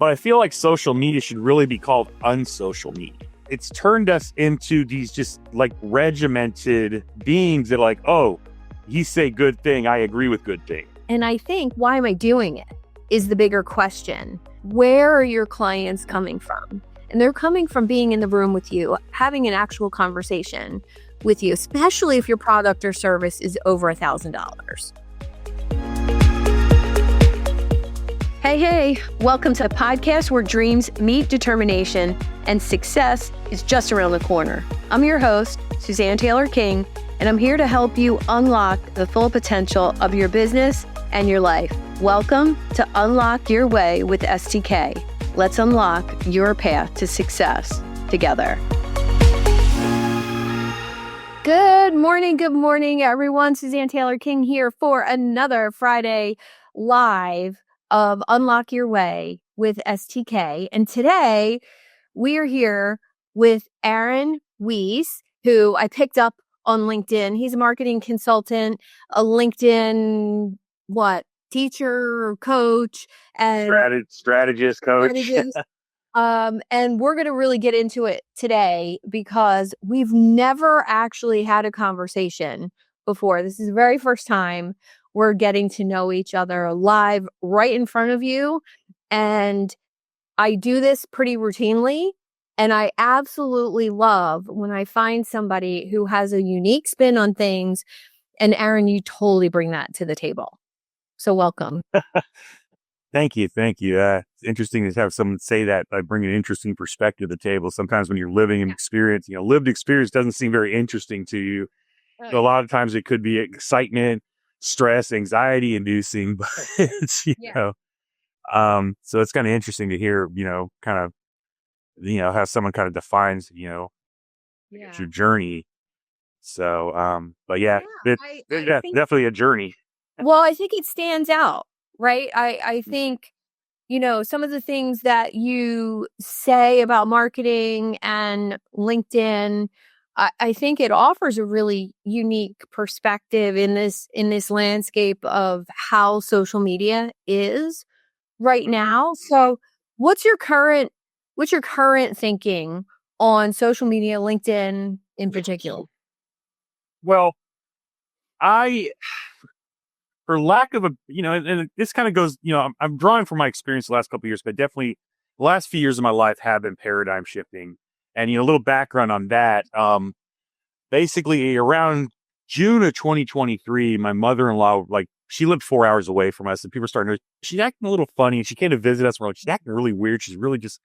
But I feel like social media should really be called unsocial media. It's turned us into these just like regimented beings that are like, oh, you say good thing, I agree with good thing. And I think, why am I doing it is the bigger question. Where are your clients coming from? And they're coming from being in the room with you, having an actual conversation with you, especially if your product or service is over $1,000. Hey, welcome to a podcast where dreams meet determination and success is just around the corner. I'm your host, Suzanne Taylor-King, and I'm here to help you unlock the full potential of your business and your life. Welcome to Unlock Your Way with STK. Let's unlock your path to success together. Good morning, everyone. Suzanne Taylor-King here for another Friday live of Unlock Your Way with STK. And today we are here with Aaron Weese, who I picked up on LinkedIn. He's a marketing consultant, a LinkedIn, teacher, coach, and strategist, coach. And we're going to really get into it today because we've never actually had a conversation before. This is the very first time we're getting to know each other live right in front of you. And I do this pretty routinely. And I absolutely love when I find somebody who has a unique spin on things. And Aaron, you totally bring that to the table. So welcome. Thank you. It's interesting to have someone say that. I bring an interesting perspective to the table. Sometimes when you're living an experience, lived experience doesn't seem very interesting to you. Oh, So a lot of times it could be excitement, stress, anxiety inducing, but it's, so it's kind of interesting to hear, how someone kind of defines, your journey. So, definitely a journey. Well, I think it stands out, right? I think, some of the things that you say about marketing and LinkedIn, I think it offers a really unique perspective in this landscape of how social media is right now. So what's your current thinking on social media, LinkedIn in particular? Well, for lack of and this kind of goes, I'm drawing from my experience the last couple of years, but definitely the last few years of my life have been paradigm shifting. And, a little background on that. Basically around June of 2023, my mother-in-law, she lived 4 hours away from us, and people were starting to, she's acting a little funny. And she came to visit us. We're like, she's acting really weird. She's really just,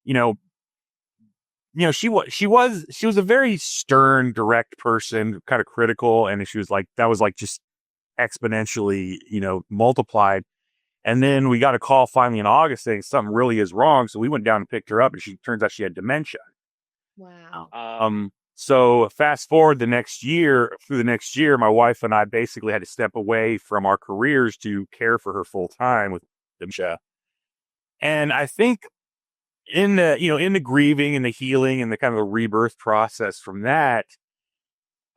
she was a very stern, direct person, kind of critical. And she was like, that was like just exponentially, multiplied. And then we got a call finally in August saying something really is wrong. So we went down and picked her up, and turns out she had dementia. Wow. So fast forward through the next year, my wife and I basically had to step away from our careers to care for her full time with dementia. And I think in the grieving and the healing and the kind of a rebirth process from that,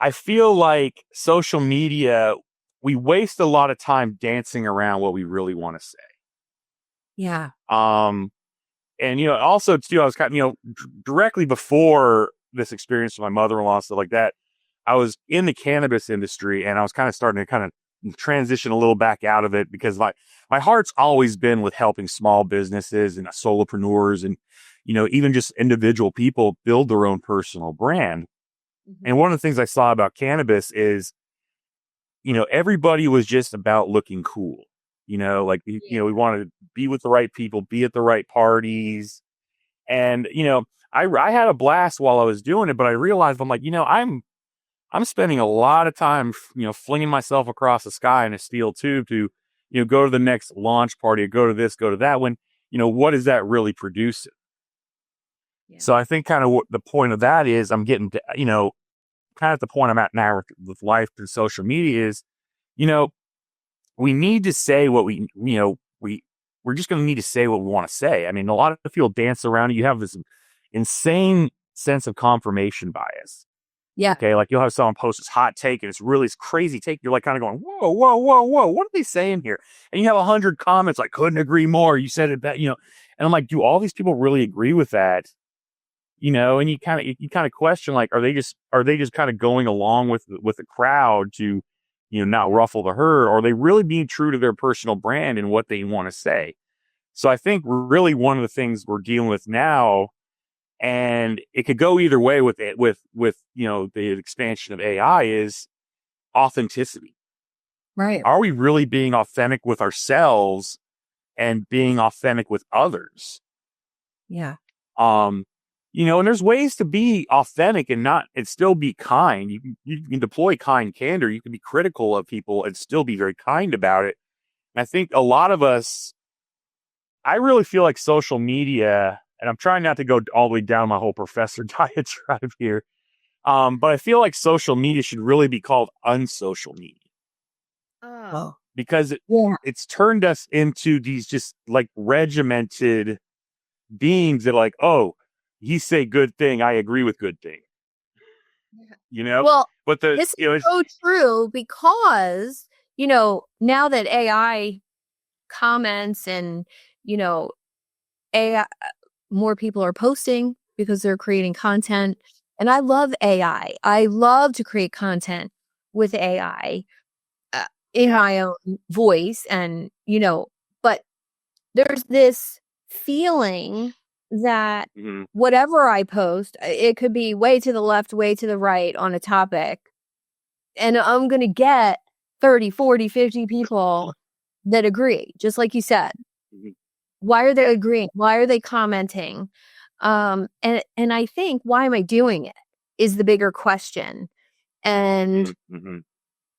I feel like social media, we waste a lot of time dancing around what we really want to say. Yeah. And, also too, I was kind of, directly before this experience with my mother-in-law and stuff like that, I was in the cannabis industry, and I was kind of starting to kind of transition a little back out of it because my heart's always been with helping small businesses and solopreneurs and, even just individual people build their own personal brand. Mm-hmm. And one of the things I saw about cannabis is, everybody was just about looking cool. We wanted to be with the right people, be at the right parties. And, I had a blast while I was doing it, but I realized I'm like, I'm spending a lot of time, flinging myself across the sky in a steel tube to, go to the next launch party or go to this, go to that when, what is that really producing? Yeah. So I think kind of what the point of that is I'm getting to, kind of at the point I'm at now with life and social media is, we need to say what we're just going to need to say what we want to say. I mean, a lot of people dance around it. You have this insane sense of confirmation bias. Yeah. Okay. Like you'll have someone post this hot take and it's really this crazy take. You're like kind of going, whoa. What are they saying here? And you have 100 comments like, couldn't agree more. You said it that, And I'm like, do all these people really agree with that? And you kind of question, like, are they just kind of going along with the crowd to, not ruffle the herd? Or are they really being true to their personal brand and what they want to say? So I think really one of the things we're dealing with now, and it could go either way with it, with the expansion of AI, is authenticity. Right. Are we really being authentic with ourselves and being authentic with others? Yeah. And there's ways to be authentic and still be kind. You can deploy kind candor. You can be critical of people and still be very kind about it. And I think a lot of us, I really feel like social media, and I'm trying not to go all the way down my whole professor diatribe here. But I feel like social media should really be called unsocial media. Oh. Because it's turned us into these just like regimented beings that are like, oh, you say good thing, I agree with good thing. Well, but this is so true because, now that AI comments and, AI, more people are posting because they're creating content. And I love AI. I love to create content with AI in my own voice. And, but there's this feeling that whatever I post, it could be way to the left, way to the right on a topic. And I'm going to get 30, 40, 50 people that agree, just like you said. Why are they agreeing? Why are they commenting? And I think, why am I doing it is the bigger question. And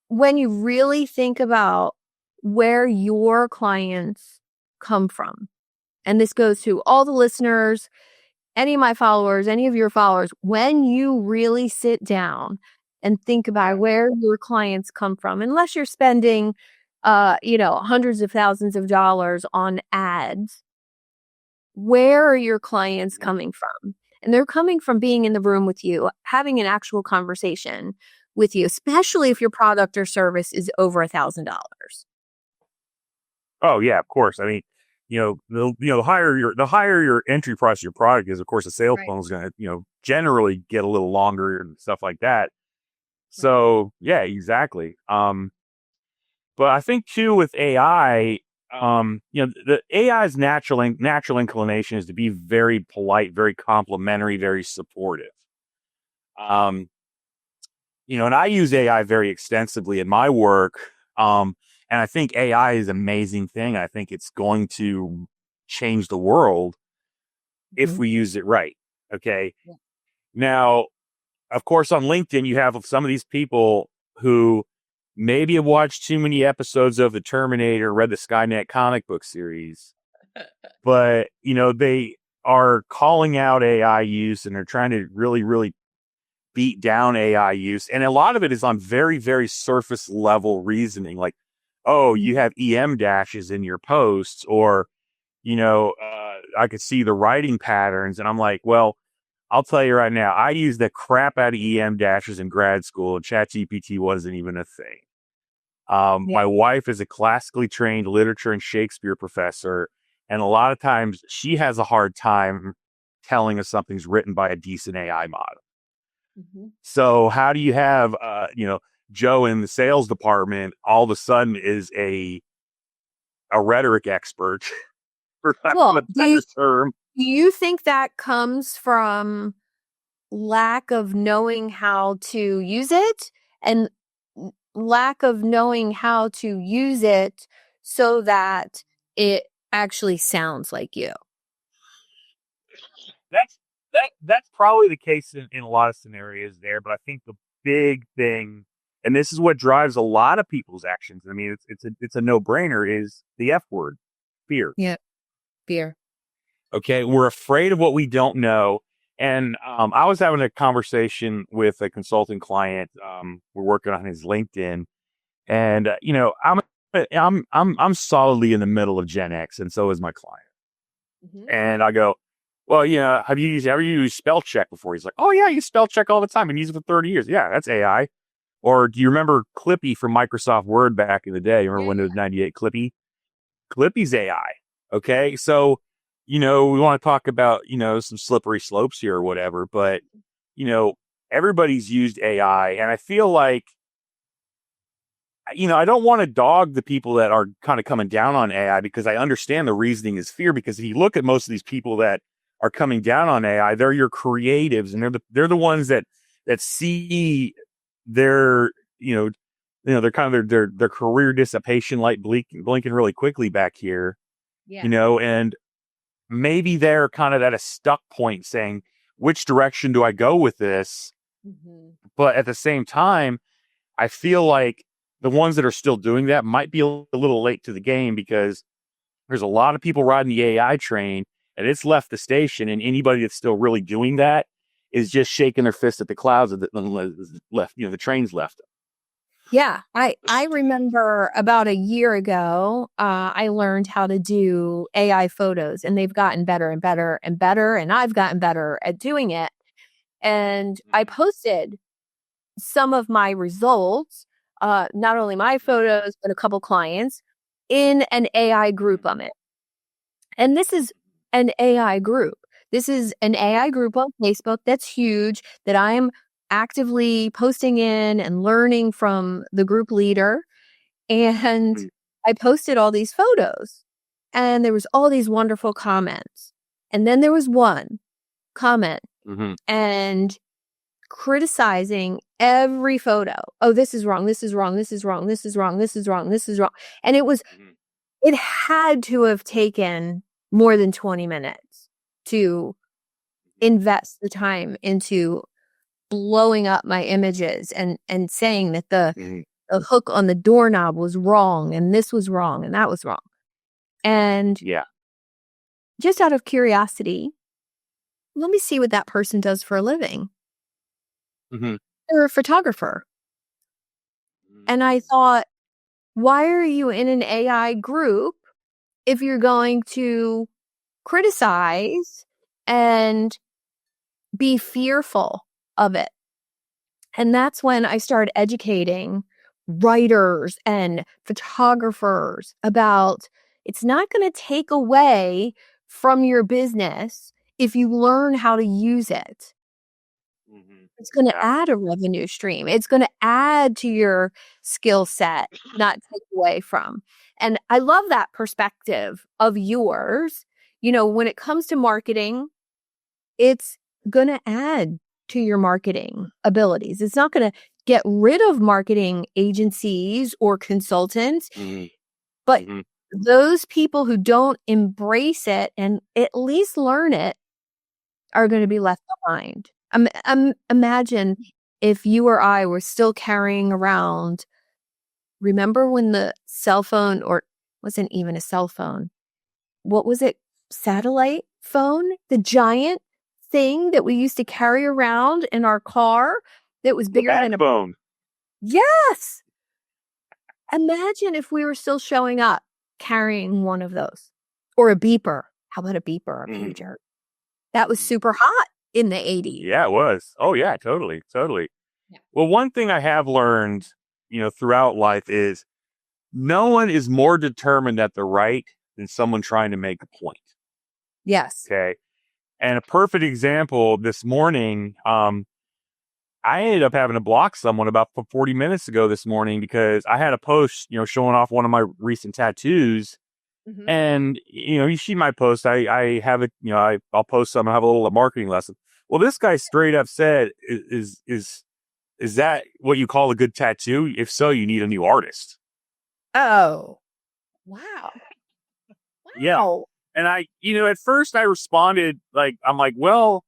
when you really think about where your clients come from, and this goes to all the listeners, any of my followers, any of your followers, when you really sit down and think about where your clients come from, unless you're spending, hundreds of thousands of dollars on ads, where are your clients coming from? And they're coming from being in the room with you, having an actual conversation with you, especially if your product or service is over $1,000. Oh yeah, of course. I mean, the higher your entry price of your product is, of course, the sales funnel is going to, generally get a little longer and stuff like that. So yeah, exactly. But I think too with AI, the AI's natural inclination is to be very polite, very complimentary, very supportive. And I use AI very extensively in my work. And I think AI is an amazing thing. I think it's going to change the world if we use it right. Okay. Yeah. Now, of course, on LinkedIn, you have some of these people who maybe have watched too many episodes of The Terminator, read the Skynet comic book series, but, they are calling out AI use and they're trying to really, really beat down AI use. And a lot of it is on very, very surface level reasoning. Like, oh, you have EM dashes in your posts, or, I could see the writing patterns. And I'm like, well, I'll tell you right now, I used the crap out of EM dashes in grad school, and ChatGPT wasn't even a thing. My wife is a classically trained literature and Shakespeare professor, and a lot of times she has a hard time telling us something's written by a decent AI model. So how do you have, Joe in the sales department all of a sudden is a rhetoric expert, for lack of a better term? Do you think that comes from lack of knowing how to use it, and lack of knowing how to use it so that it actually sounds like you? That's probably the case in a lot of scenarios there, but I think the big thing, and this is what drives a lot of people's actions, I mean, it's a no-brainer, is the F word, fear. Yeah, fear. Okay, we're afraid of what we don't know. And I was having a conversation with a consulting client. We're working on his LinkedIn, and I'm solidly in the middle of Gen X, and so is my client. And I go, well, have you ever used spell check before? He's like, oh yeah, I use spell check all the time and use it for 30 years. Yeah, that's AI. Or do you remember Clippy from Microsoft Word back in the day? Remember Windows 98 Clippy? Clippy's AI. Okay, so we want to talk about, some slippery slopes here or whatever, but, you know, everybody's used AI. And I feel like, I don't want to dog the people that are kind of coming down on AI because I understand the reasoning is fear. Because if you look at most of these people that are coming down on AI, they're your creatives, and they're the ones that see their, they're kind of their career dissipation light blinking really quickly back here, Yeah. and maybe they're kind of at a stuck point saying, which direction do I go with this? Mm-hmm. But at the same time, I feel like the ones that are still doing that might be a little late to the game, because there's a lot of people riding the AI train and it's left the station, and anybody that's still really doing that is just shaking their fist at the clouds that left, the train's left. Yeah, I remember about a year ago, I learned how to do AI photos, and they've gotten better and better and better, and I've gotten better at doing it. And I posted some of my results, not only my photos, but a couple clients in an AI group on it. And this is an AI group. This is an AI group on Facebook that's huge, that I am actively posting in and learning from the group leader. And I posted all these photos, and there was all these wonderful comments. And then there was one comment and criticizing every photo. Oh, this is wrong. This is wrong. This is wrong. This is wrong. This is wrong. This is wrong. And it had to have taken more than 20 minutes to invest the time into blowing up my images and saying that the hook on the doorknob was wrong, and this was wrong, and that was wrong. And just out of curiosity, let me see what that person does for a living. They're a photographer. And I thought, why are you in an AI group if you're going to criticize and be fearful of it? And that's when I started educating writers and photographers about, it's not going to take away from your business if you learn how to use it. It's going to add a revenue stream. It's going to add to your skill set, not take away from. And I love that perspective of yours. When it comes to marketing, it's going to add to your marketing abilities. It's not going to get rid of marketing agencies or consultants, but those people who don't embrace it and at least learn it are going to be left behind. Imagine if you or I were still carrying around, remember when the cell phone, or wasn't even a cell phone, what was it? Satellite phone? The giant thing that we used to carry around in our car that was bigger than a phone. Yes. Imagine if we were still showing up carrying one of those, or a beeper. How about a beeper, a pager? That was super hot in the 80s. Yeah, it was. Oh yeah, totally. Yeah. Well, one thing I have learned, throughout life is no one is more determined at the right than someone trying to make a point. Yes. Okay. And a perfect example this morning, I ended up having to block someone about 40 minutes ago this morning because I had a post, showing off one of my recent tattoos. And, you see my post, I have it, I'll post some, I have a little marketing lesson. Well, this guy straight up said, is that what you call a good tattoo? If so, you need a new artist. Oh, wow. Yeah. And I, at first I responded, I'm like, well,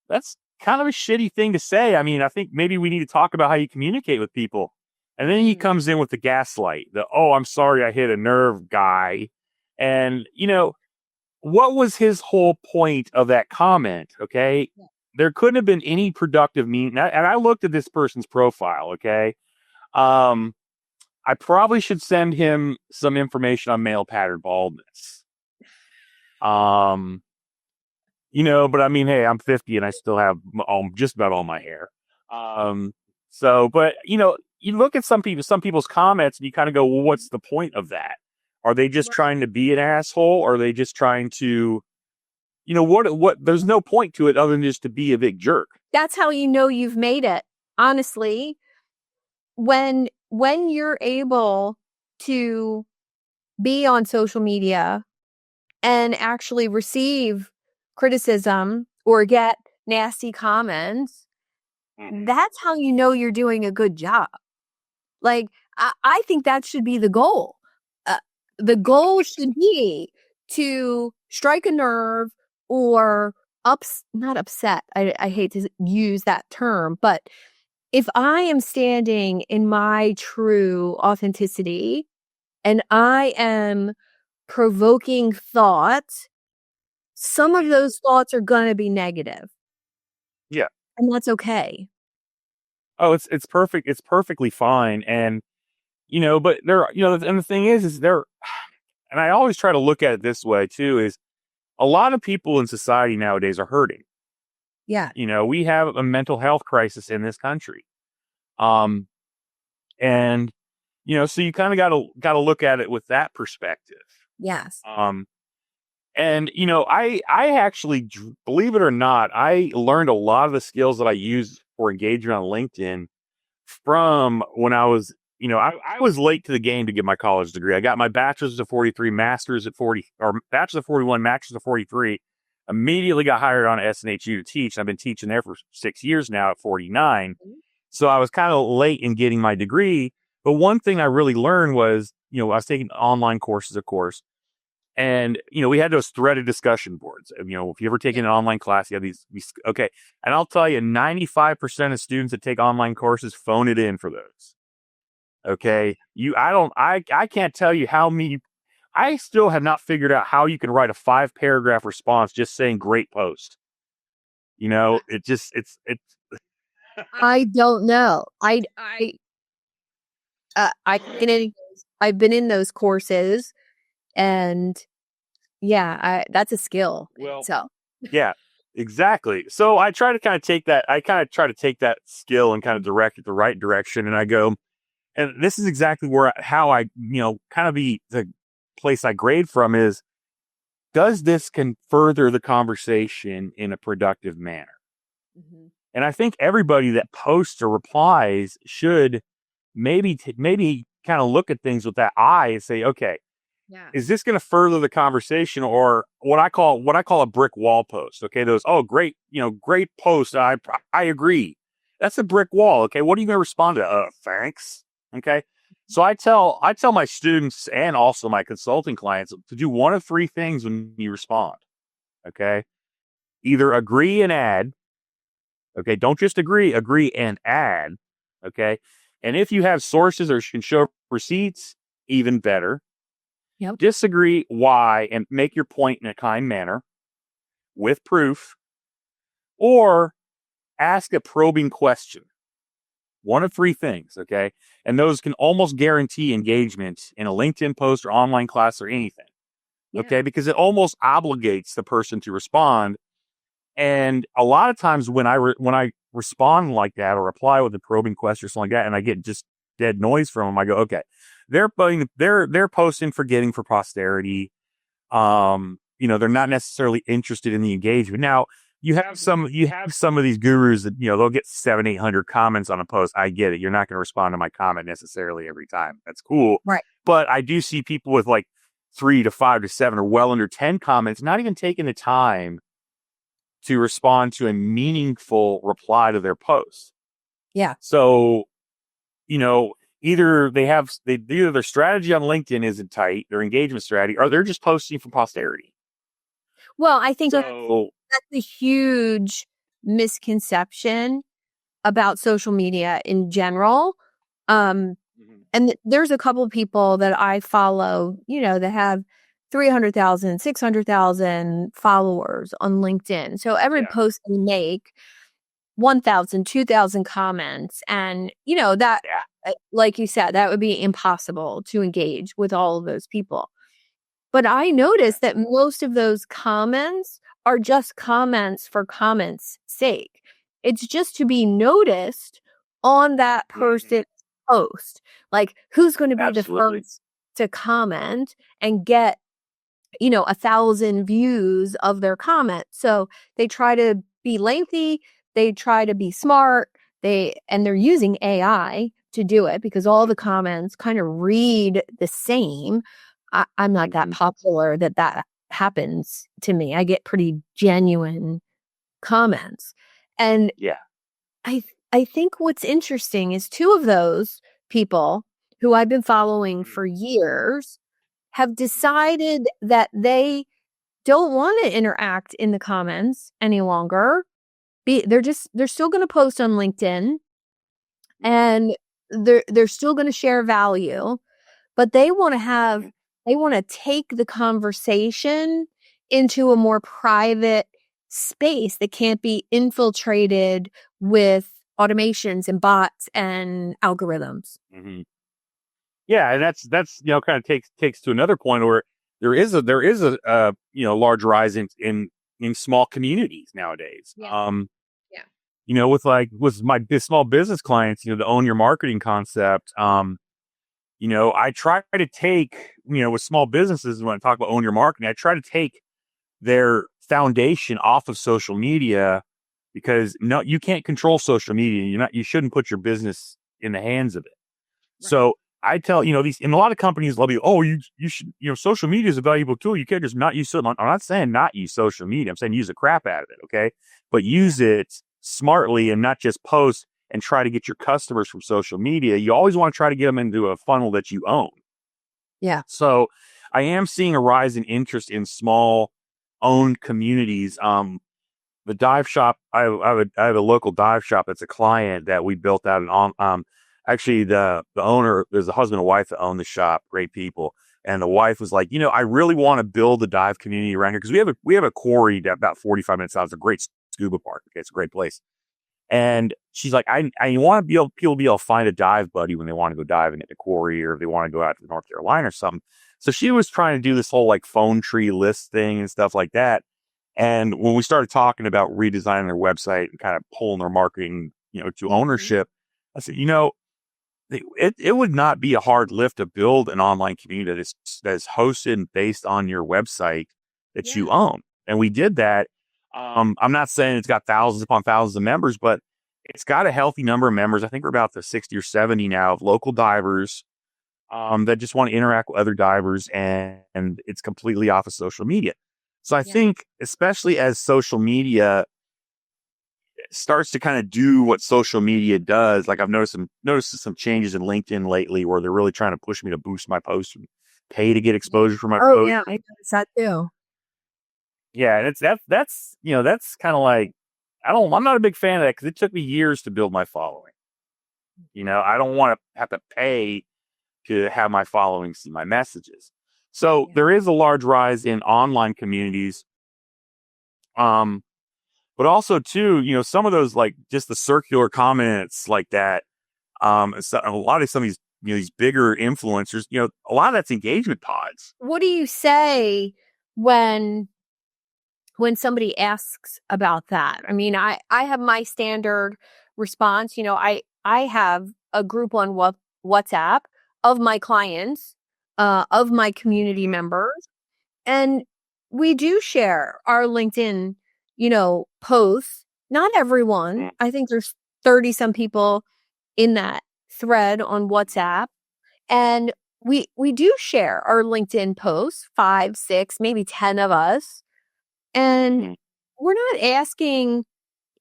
that's kind of a shitty thing to say. I mean, I think maybe we need to talk about how you communicate with people. And then he comes in with the gaslight, oh, I'm sorry, I hit a nerve guy. And, what was his whole point of that comment? Okay. Yeah. There couldn't have been any productive meaning. And I looked at this person's profile. Okay. I probably should send him some information on male pattern baldness. But I mean, hey, I'm 50 and I still have just about all my hair. But you look at some people's comments and you kind of go, well, what's the point of that? Are they just trying to be an asshole? Or are they just trying to, what, there's no point to it other than just to be a big jerk. That's how you know you've made it. Honestly, when you're able to be on social media and actually receive criticism or get nasty comments, that's how you know you're doing a good job. Like, I think that should be the goal. The goal should be to strike a nerve or not upset. I hate to use that term, but if I am standing in my true authenticity and I am provoking thought, some of those thoughts are going to be negative, Yeah. and that's okay. Oh, it's perfect. It's perfectly fine. And, but and the thing is there, and I always try to look at it this way too, is a lot of people in society nowadays are hurting. Yeah. We have a mental health crisis in this country. Um, and, so you kind of got to look at it with that perspective. Yes. And, I actually, believe it or not, I learned a lot of the skills that I use for engagement on LinkedIn from when I was, I was late to the game to get my college degree. I got my bachelor's at 43, master's at 40, or bachelor's at 41, master's at 43. Immediately got hired on at SNHU to teach. I've been teaching there for 6 years now at 49. So I was kind of late in getting my degree. But one thing I really learned was, I was taking online courses, of course. And, we had those threaded discussion boards. If you ever taken an online class, you have these, okay. And I'll tell you, 95% of students that take online courses phone it in for those. Okay. I can't tell you how many, I still have not figured out how you can write a 5-paragraph response just saying great post. It's. I don't know. I've been in those courses, and yeah, that's a skill. Well, So yeah, exactly. So I try to kind of take that. I kind of try to take that skill and kind of direct it the right direction. And I go, and this is exactly how I, kind of be the place I grade from is, does this can further the conversation in a productive manner? Mhm. And I think everybody that posts or replies should maybe kind of look at things with that eye and say, okay, Yeah. is this going to further the conversation, or what I call a brick wall post? Okay, those, oh great, great post. I agree. That's a brick wall. Okay, what are you going to respond to? Thanks. Okay. So I tell my students and also my consulting clients to do one of 3 things when you respond. Okay. Either agree and add. Okay. Don't just agree and add. Okay. And if you have sources or can show receipts, even better. Yep. Disagree why and make your point in a kind manner with proof, or ask a probing question. One of 3 things, okay? And those can almost guarantee engagement in a LinkedIn post or online class or anything, okay? Yeah. Because it almost obligates the person to respond. And a lot of times when I respond like that or reply with a probing question or something like that, and I get just dead noise from them, I go, okay, they're posting for getting for posterity. They're not necessarily interested in the engagement. Now, you have some of these gurus that, they'll get 700-800 comments on a post. I get it. You're not going to respond to my comment necessarily every time. That's cool. Right. But I do see people with like 3 to 5 to 7 or well under 10 comments, not even taking the time to respond to a meaningful reply to their post. Yeah. So, either their strategy on LinkedIn isn't tight, their engagement strategy, or they're just posting for posterity. Well, I think So, that's a huge misconception about social media in general. And there's a couple of people that I follow, that have 300,000, 600,000 followers on LinkedIn. So every post they make, 1,000, 2,000 comments. And, that, like you said, that would be impossible to engage with all of those people. But I noticed that most of those comments are just comments for comments' sake. It's just to be noticed on that person's post. Like, who's going to be the first to comment and get 1,000 views of their comment. So they try to be lengthy, they try to be smart, and they're using AI to do it because all the comments kind of read the same. I'm not that Mhm. popular that happens to me. I get pretty genuine comments. And Yeah. I think what's interesting is two of those people who I've been following Mhm. for years have Mhm. decided that they don't want to interact in the comments any longer. They're still going to post on LinkedIn Mhm. and they're still going to share value, but Mhm. they want to take the conversation into a more private space that can't be infiltrated with automations and bots and algorithms. Mhm. Yeah, and that's kind of takes to another point where there is a large rise in small communities nowadays. Yeah. Yeah. With my small business clients, the own your marketing concept. I try to take with small businesses when I talk about own your marketing, I try to take their foundation off of social media because no, you can't control social media. You shouldn't put your business in the hands of it. Right. So I tell, these, and a lot of companies love you. Oh, you should, social media is a valuable tool. You can't just not use it. I'm not saying not use social media. I'm saying use the crap out of it. Okay. But Yeah. use it smartly and not just post and try to get your customers from social media. You always want to try to get them into a funnel that you own. Yeah. So I am seeing a rise in interest in small owned communities. The dive shop, I have a local dive shop that's a client that we built out actually the owner, there's a husband and wife that own the shop, great people. And the wife was like, I really want to build a dive community around here because we have a quarry that about 45 minutes out. It's a great scuba park. Okay, it's a great place. And she's like, I want to be able people to be able to find a dive buddy when they want to go diving at the quarry or if they want to go out to North Carolina or something. So she was trying to do this whole like phone tree list thing and stuff like that. And when we started talking about redesigning their website and kind of pulling their marketing, to Mhm. ownership, I said, it would not be a hard lift to build an online community that is hosted and based on your website that Yeah. you own. And we did that. I'm not saying it's got thousands upon thousands of members, but it's got a healthy number of members. I think we're about the 60 or 70 now of local divers that just want to interact with other divers, and it's completely off of social media. So I Yeah. think, especially as social media starts to kind of do what social media does, like I've noticed some changes in LinkedIn lately where they're really trying to push me to boost my posts and pay to get exposure for my Oh, post. yeah, I noticed that too. Yeah, and that's kind of like I'm not a big fan of that because it took me years to build my following. I don't want to have to pay to have my following see my messages. So Yeah. there is a large rise in online communities. Um, but also too, some of those like just the circular comments like that. So a lot of some of these, these bigger influencers, a lot of that's engagement pods. What do you say when somebody asks about that? I mean, I have my standard response. I have a group on WhatsApp of my clients, of my community members, and we do share our LinkedIn, posts. Not everyone. Mm, I think there's 30 some people in that thread on WhatsApp, and we do share our LinkedIn posts, 5, 6, maybe 10 of us, and mm, we're not asking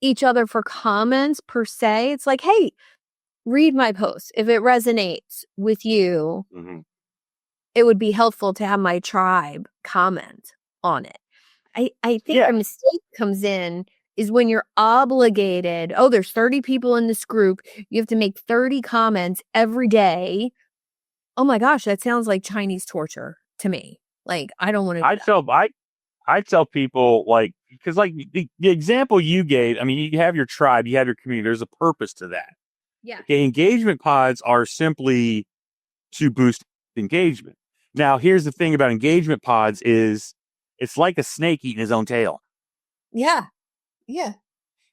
each other for comments per se. It's like, "Hey, read my post. If it resonates with you, mhm. it would be helpful to have my tribe comment on it." I think Yeah, the mistake comes in is when you're obligated, "Oh, there's 30 people in this group. You have to make 30 comments every day." Oh my gosh, that sounds like Chinese torture to me. Like, I don't wanna do I that. tell I I tell people like because like the example you gave, I mean, you have your tribe, you have your community. There's a purpose to that. Yeah. Okay, engagement pods are simply to boost engagement. Now, here's the thing about engagement pods is it's like a snake eating his own tail. Yeah. Yeah.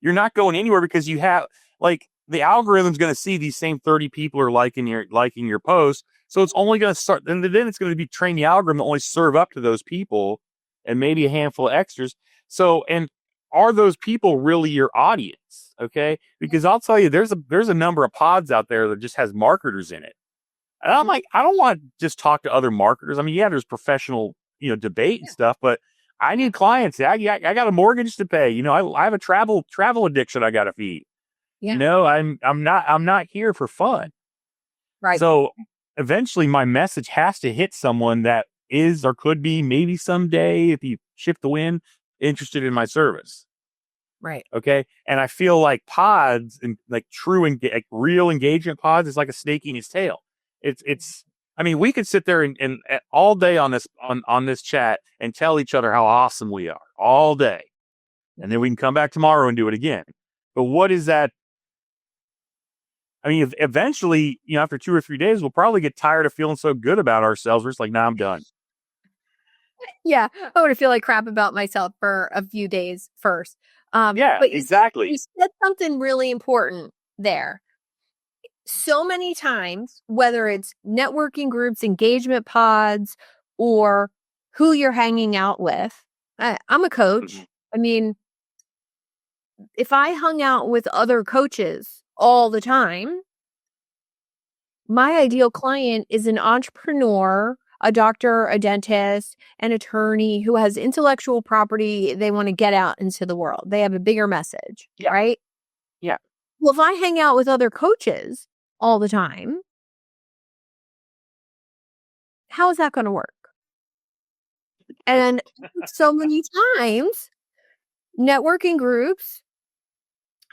You're not going anywhere because you have like the algorithm's going to see these same 30 people are liking your post. So it's only going to start, and then it's going to be train the algorithm to only serve up to those people and maybe a handful of extras. So, and are those people really your audience? Okay. Because I'll tell you, there's a number of pods out there that just has marketers in it. And I'm like, I don't want to just talk to other marketers. I mean, yeah, there's professional, debate and stuff, but I need clients. I got a mortgage to pay. I have a travel addiction I got to feed. Yeah. I'm not here for fun. Right. So eventually my message has to hit someone that is, or could be, maybe someday, if you shift the wind, interested in my service. Right. Okay. And I feel like pods and like like real engagement pods is like a snake eating its tail. I mean, we could sit there and all day on this chat and tell each other how awesome we are all day. And then we can come back tomorrow and do it again. But what is that? I mean, eventually, after 2 or 3 days, we'll probably get tired of feeling so good about ourselves. We're just like, nah, I'm done. Yeah. I want to feel like crap about myself for a few days first. Yeah, but exactly. You said something really important there. So many times, whether it's networking groups, engagement pods, or who you're hanging out with, I'm a coach. Mm-hmm. I mean, if I hung out with other coaches all the time, my ideal client is an entrepreneur, a doctor, a dentist, an attorney who has intellectual property they want to get out into the world. They have a bigger message, Yeah. right? Yeah. Well, if I hang out with other coaches all the time, how is that going to work? And so many times, networking groups,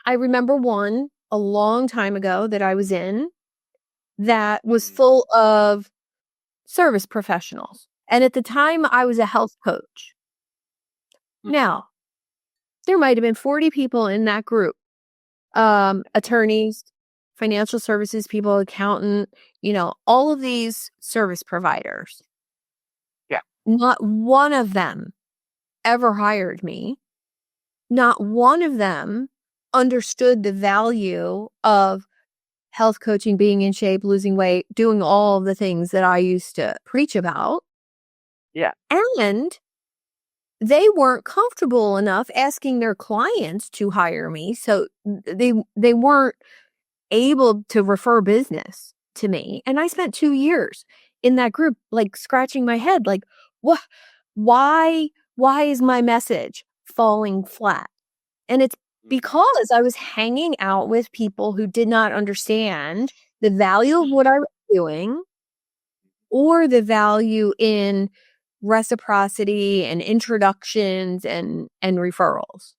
I remember one a long time ago that I was in that was full of service professionals. And at the time, I was a health coach. Now, there might have been 40 people in that group, attorneys, financial services people, accountant, all of these service providers. Yeah. Not one of them ever hired me. Not one of them understood the value of health coaching, being in shape, losing weight, doing all the things that I used to preach about. Yeah. And they weren't comfortable enough asking their clients to hire me. So they weren't able to refer business to me. And I spent 2 years in that group, like scratching my head, like, what, why is my message falling flat? And it's because I was hanging out with people who did not understand the value of what I was doing or the value in reciprocity and introductions and referrals.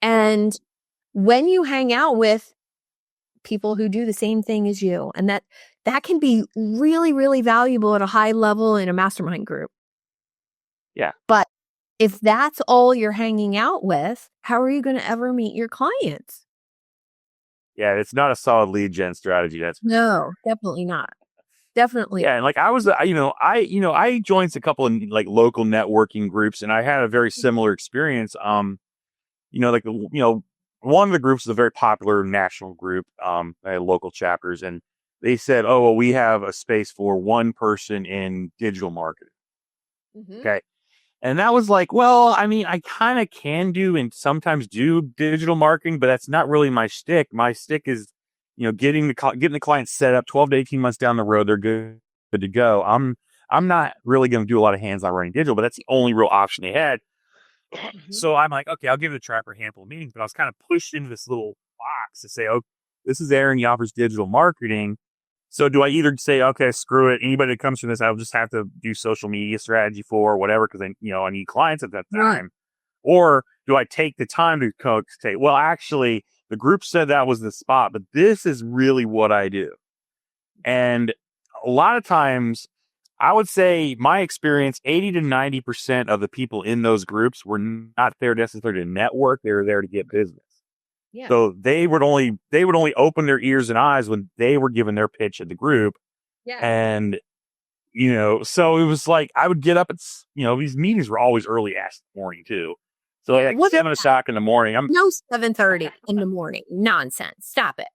And when you hang out with people who do the same thing as you, and that can be really, really valuable at a high level in a mastermind group. Yeah. But if that's all you're hanging out with, how are you going to ever meet your clients? Yeah, it's not a solid lead gen strategy. No, definitely not. Definitely. Yeah, and like I was, I joined a couple of like local networking groups, and I had a very similar experience. One of the groups is a very popular national group, they had local chapters, and they said, "Oh, well, we have a space for one person in digital marketing." Mm-hmm. Okay. And that was like, well, I mean, I kind of can do and sometimes do digital marketing, but that's not really my shtick. My shtick is, getting the client set up 12 to 18 months down the road. They're good to go. I'm not really going to do a lot of hands-on running digital, but that's the only real option they had. Mm-hmm. So I'm like, okay, I'll give it a try for a handful of meetings, but I was kind of pushed into this little box to say, oh, this is Aaron. He offers digital marketing. So do I either say, okay, screw it, anybody that comes from this, I'll just have to do social media strategy for or whatever, because I need clients at that time. Right. Or do I take the time to say, well, actually, the group said that was the spot, but this is really what I do. And a lot of times, I would say my experience, 80 to 90% of the people in those groups were not there necessarily to network. They were there to get business. Yeah. So they would only open their ears and eyes when they were given their pitch at the group. Yeah. And, so it was like, I would get up at, these meetings were always early ass morning too. So like 7 o'clock in the morning. No 7:30 in the morning. Nonsense. Stop it.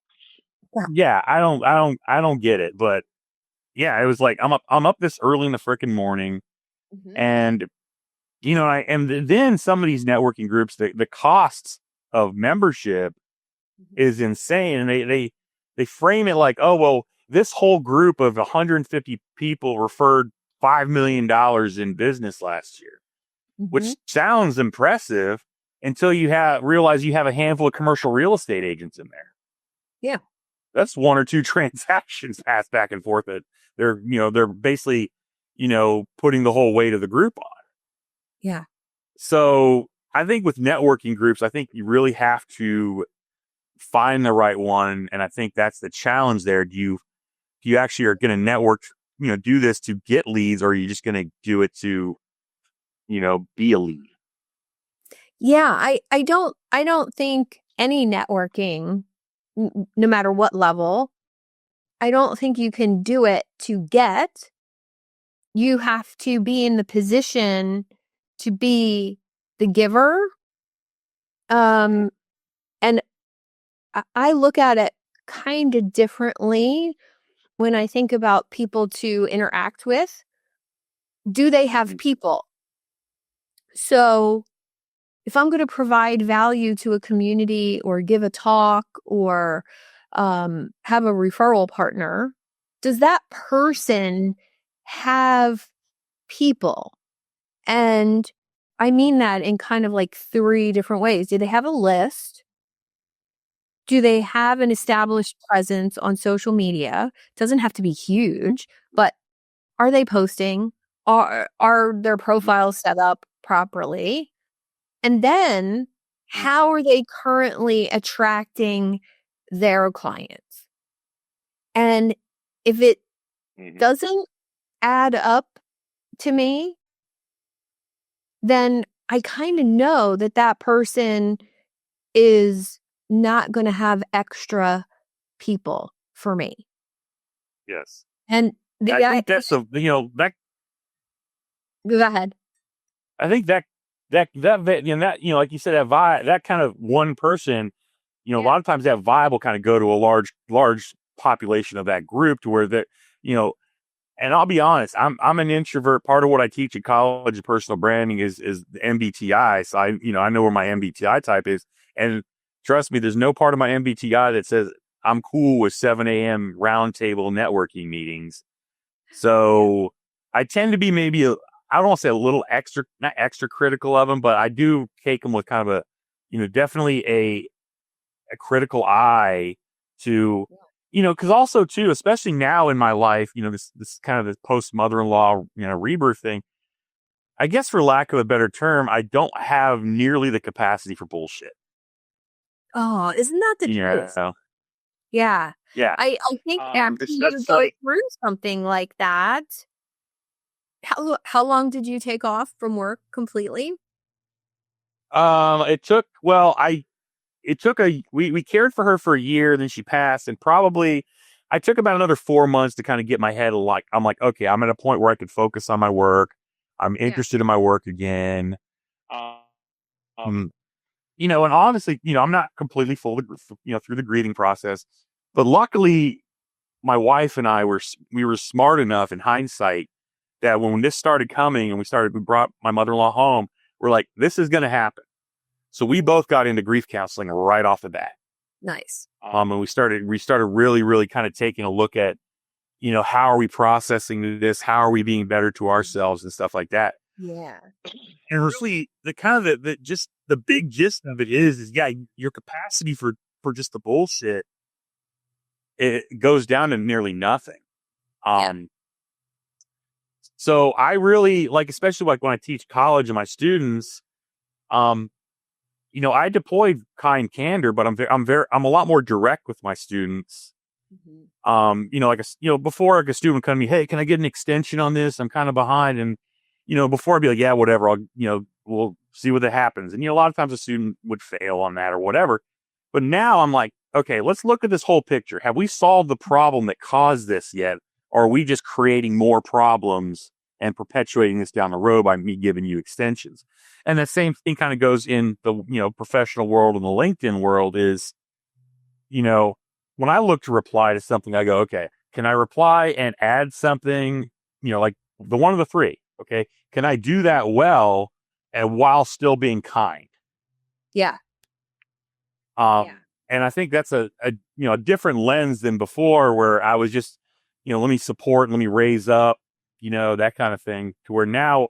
Yeah. I don't get it. But, yeah, it was like I'm up this early in the freaking morning, Mhm. and then some of these networking groups, the costs of membership Mhm. is insane, and they frame it like, oh well, this whole group of 150 people referred $5 million in business last year, Mhm. which sounds impressive until you realize you have a handful of commercial real estate agents in there. Yeah. That's one or two transactions passed back and forth that they're basically, putting the whole weight of the group on. Yeah. So I think with networking groups, I think you really have to find the right one. And I think that's the challenge there. Do you actually are going to network, do this to get leads, or are you just going to do it to, be a lead? Yeah, I don't think any networking, no matter what level, I don't think you can do it to get. You have to be in the position to be the giver. Um, and I look at it kind of differently when I think about people to interact with. Do they have people? So if I'm going to provide value to a community or give a talk or have a referral partner, does that person have people? And I mean that in kind of like three different ways. Do they have a list? Do they have an established presence on social media? Doesn't have to be huge, but are they posting? Are their profiles set up properly? And then how are they currently attracting their clients? And if it Mm-hmm. doesn't add up to me, then I kind of know that that person is not going to have extra people for me. Yes. And I the I think that's that go ahead. I think like you said, that vibe, that kind of one person, a Yeah. lot of times that vibe will kind of go to a large population of that group to where that, you know, and I'll be honest, I'm an introvert. Part of what I teach at college of personal branding is the MBTI. So I know where my MBTI type is. And trust me, there's no part of my MBTI that says I'm cool with 7 a.m. roundtable networking meetings. Yeah. So I tend to be maybe I don't want to say a little extra, not extra critical of them, but I do take them with kind of definitely a critical eye to, because also too, especially now in my life, this kind of this post mother-in-law, rebirth thing. I guess for lack of a better term, I don't have nearly the capacity for bullshit. Oh, isn't that the truth? Yeah. Yeah. Yeah. I think after It's you're that's going through something like that, how long did you take off from work completely? it took well, it took we cared for her for a year, then she passed, and probably I took about another 4 months to kind of get my head like I'm like, okay, I'm at a point where I can focus on my work. I'm Yeah. interested in my work again. Um, and honestly, I'm not completely through the grieving process, but luckily my wife and I we were smart enough in hindsight that when this started coming and we brought my mother-in-law home, we're like, this is going to happen. So we Mhm. both got into grief counseling right off the bat. Nice. And we started really, really kind of taking a look at, how are we processing this? How are we being better to ourselves and stuff like that? Yeah. And really the kind of just the big gist of it is yeah, your capacity for just the bullshit, it goes down to nearly nothing. Yeah. Um, so I really like, especially like when I teach college and my students, um, I deployed kind candor, but I'm a lot more direct with my students. Mhm. Like before like a student would come to me, hey, can I get an extension on this? I'm kind of behind. And, before I'd be like, yeah, whatever. We'll see what happens. And, a lot of times a student would fail on that or whatever. But now I'm like, okay, let's look at this whole picture. Have we solved the problem that caused this yet? Or are we just creating more problems and perpetuating this down the road by me giving you extensions? And that same thing kind of goes in the, professional world and the LinkedIn world is, you know, when I look to reply to something, I go, okay, can I reply and add something, like the one of the three? Okay. Can I do that well and while still being kind? Yeah. And I think that's a different lens than before where I was just, let me support, let me raise up, that kind of thing, to where now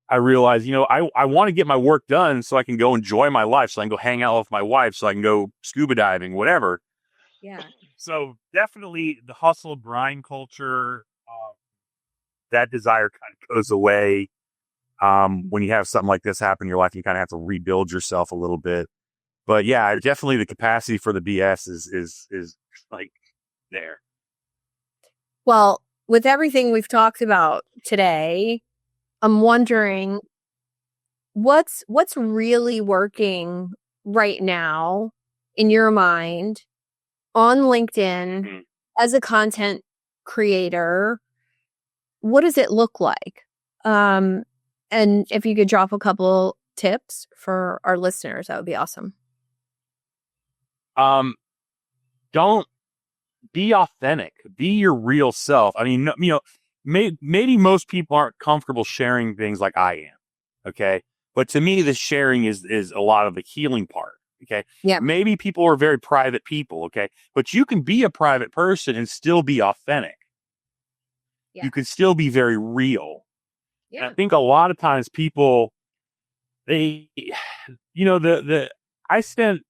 I realize, I want to get my work done so I can go enjoy my life, so I can go hang out with my wife, so I can go scuba diving, whatever. Yeah. So definitely the hustle grind culture, that desire kind of goes away. When you have something like this happen in your life, you kind of have to rebuild yourself a little bit. But yeah, definitely the capacity for the BS is like there. Well, with everything we've talked about today, I'm wondering what's really working right now in your mind on LinkedIn Mhm. as a content creator. What does it look like? And if you could drop a couple tips for our listeners, that would be awesome. Don't be authentic. Be your real self. I mean, maybe most people aren't comfortable sharing things like I am. Okay. But to me, the sharing is a lot of the healing part. Okay. Yeah. Maybe people are very private people. Okay. But you can be a private person and still be authentic. Yeah. You can still be very real. And Yeah. I think a lot of times people, they, I spent,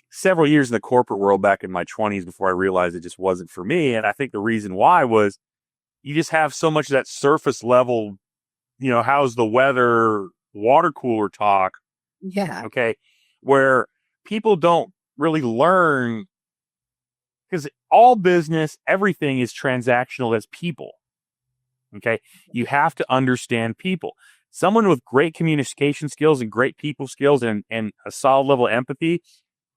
several years in the corporate world back in my 20s before I realized it just wasn't for me. And I think the reason why was you just have so much of that surface level, how's the weather, water cooler talk. Yeah. Okay. Where people don't really learn, because all business, everything is transactional as people. Okay. You have to understand people. Someone with great communication skills and great people skills and a solid level of empathy,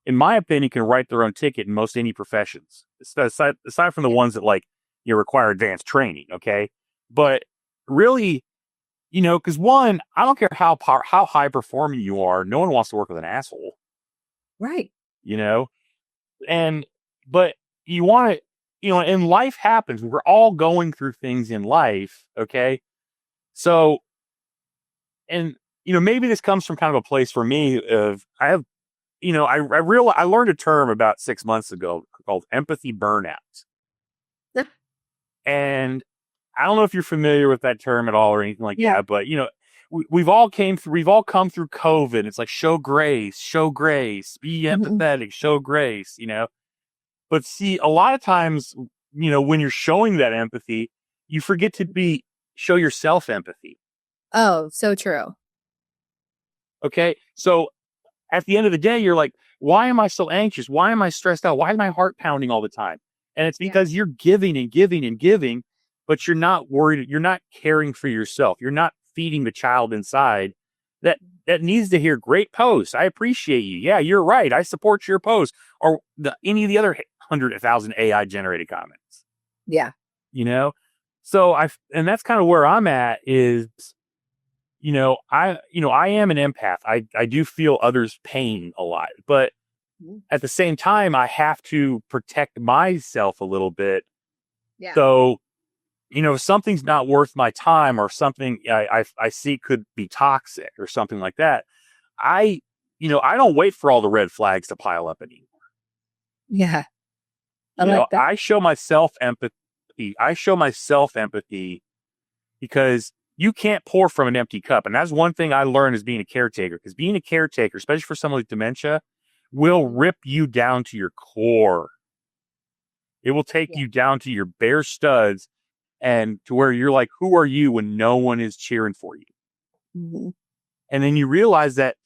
in my opinion, can write their own ticket in most any professions, aside from the ones that require advanced training. Okay. But really, because one, I don't care how high performing you are. No one wants to work with an asshole, Right. you know, and, but you want to, and life happens. We're all going through things in life. Okay. So, and, maybe this comes from kind of a place for me of, I have, I learned a term about 6 months ago called empathy burnout. And I don't know if you're familiar with that term at all or anything like that, but we've all come through COVID. It's like, show grace, be empathetic, show grace, but see, a lot of times, when you're showing that empathy, you forget to show yourself empathy. Oh, so true. Okay. So at the end of the day, you're like, why am I so anxious? Why am I stressed out? Why is my heart pounding all the time? And it's because you're giving and giving and giving, but you're not worried. You're not caring for yourself. You're not feeding the child inside that needs to hear great posts. I appreciate you. Yeah, you're right. I support your post, or any of the other 100,000 AI generated comments. Yeah. So and that's kind of where I'm at is, I am an empath. I do feel others' pain a lot, but at the same time, I have to protect myself a little bit. Yeah. So, if something's not worth my time or something I see could be toxic or something like that, I don't wait for all the red flags to pile up anymore. Yeah. I like that. I show myself empathy. Because you can't pour from an empty cup. And that's one thing I learned as being a caretaker, because being a caretaker, especially for someone with dementia, will rip you down to your core. It will take you down to your bare studs and to where you're like, who are you when no one is cheering for you? Mm-hmm. And then you realize that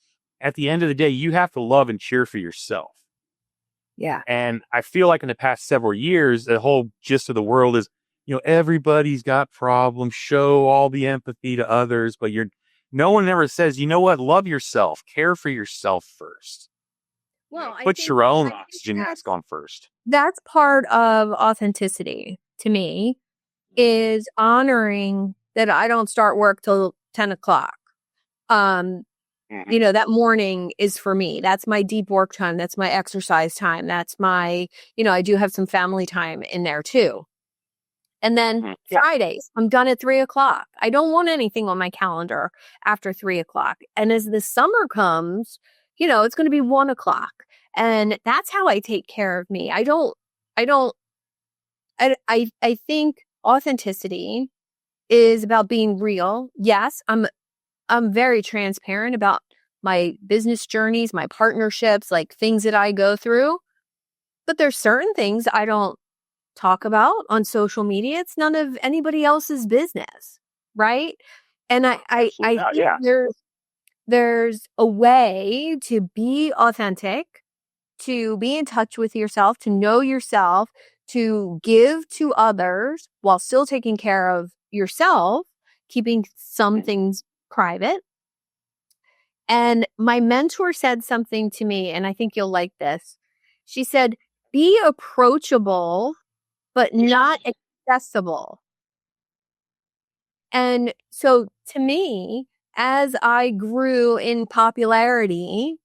at the end of the day, you have to love and cheer for yourself. Yeah. And I feel like in the past several years, the whole gist of the world is, everybody's got problems, show all the empathy to others, but no one ever says, you know what, love yourself, care for yourself first. Well, Put your own oxygen mask on first. That's part of authenticity to me, is honoring that I don't start work till 10 o'clock. Mhm. That morning is for me. That's my deep work time. That's my exercise time. That's my, I do have some family time in there too. And then Mhm. Yeah. Fridays, I'm done at 3:00. I don't want anything on my calendar after 3:00. And as the summer comes, it's going to be 1:00. And that's how I take care of me. I don't, I think authenticity is about being real. Yes, I'm very transparent about my business journeys, my partnerships, like things that I go through. But there's certain things I don't talk about on social media. It's none of anybody else's business, right? And Absolutely I not. think Yeah. there's a way to be authentic, to be in touch with yourself, to know yourself, to give to others while still taking care of yourself, keeping some Mhm. things private. And my mentor said something to me, and I think you'll like this. She said, be approachable, but not accessible. And so to me, as I grew in popularity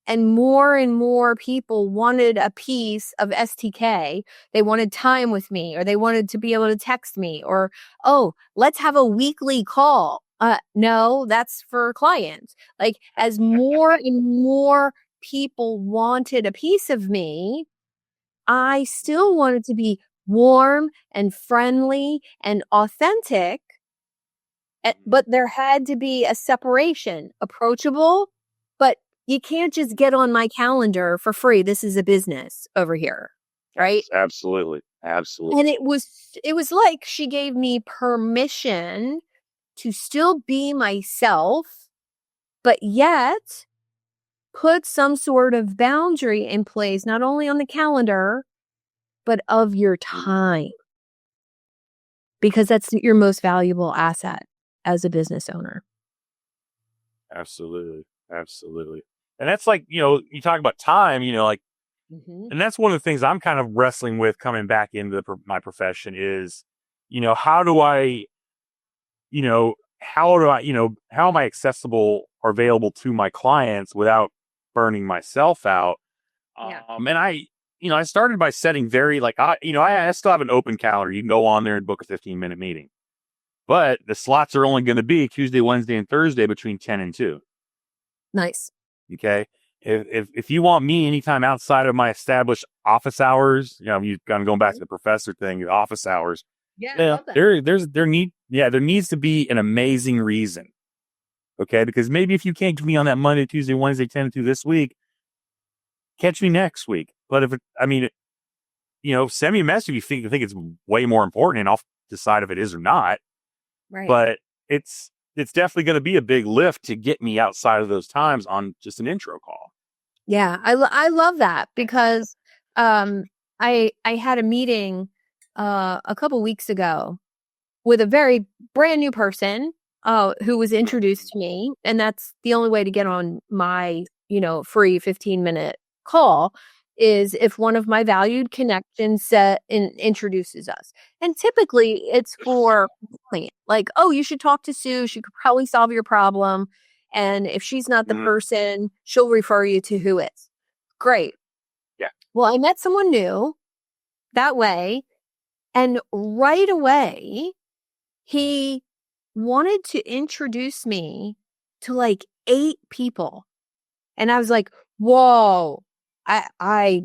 and more people wanted a piece of STK, they wanted time with me, or they wanted to be able to text me, or, oh, let's have a weekly call. No, that's for clients. Like, as more and more people wanted a piece of me, I still wanted to be warm and friendly and authentic. But there had to be a separation, approachable, but you can't just get on my calendar for free. This is a business over here, right? Absolutely. Absolutely. And it was like she gave me permission to still be myself, but yet put some sort of boundary in place, not only on the calendar, but of your Mhm. time, because that's your most valuable asset as a business owner. Absolutely. Absolutely. And that's like, you talk about time, like, Mhm. and that's one of the things I'm kind of wrestling with coming back into my profession is, how do I, how am I accessible or available to my clients without burning myself out? Yeah. And I started by setting very like, I still have an open calendar. You can go on there and book a 15-minute meeting, but the slots are only going to be Tuesday, Wednesday, and Thursday between 10 and 2. Nice. Okay. If you want me anytime outside of my established office hours, you kind of going back to the professor thing, the office hours. Yeah, I Yeah, love that. there needs to be an amazing reason. Okay, because maybe if you can't get me on that Monday, Tuesday, Wednesday, 10 to 2 this week, catch me next week. But send me a message if you think it's way more important, and I'll decide if it is or not. Right. But it's definitely going to be a big lift to get me outside of those times on just an intro call. Yeah, I love that because um I had a meeting a couple weeks ago with a very brand new person who was introduced to me, and that's the only way to get on my, free 15-minute call is if one of my valued connections introduces us. And typically it's for a client. Like, oh, you should talk to Sue. She could probably solve your problem. And if she's not the Mhm. person, she'll refer you to who is. Great. Yeah. Well, I met someone new that way. And right away, he wanted to introduce me to like 8 people. And I was like, whoa, I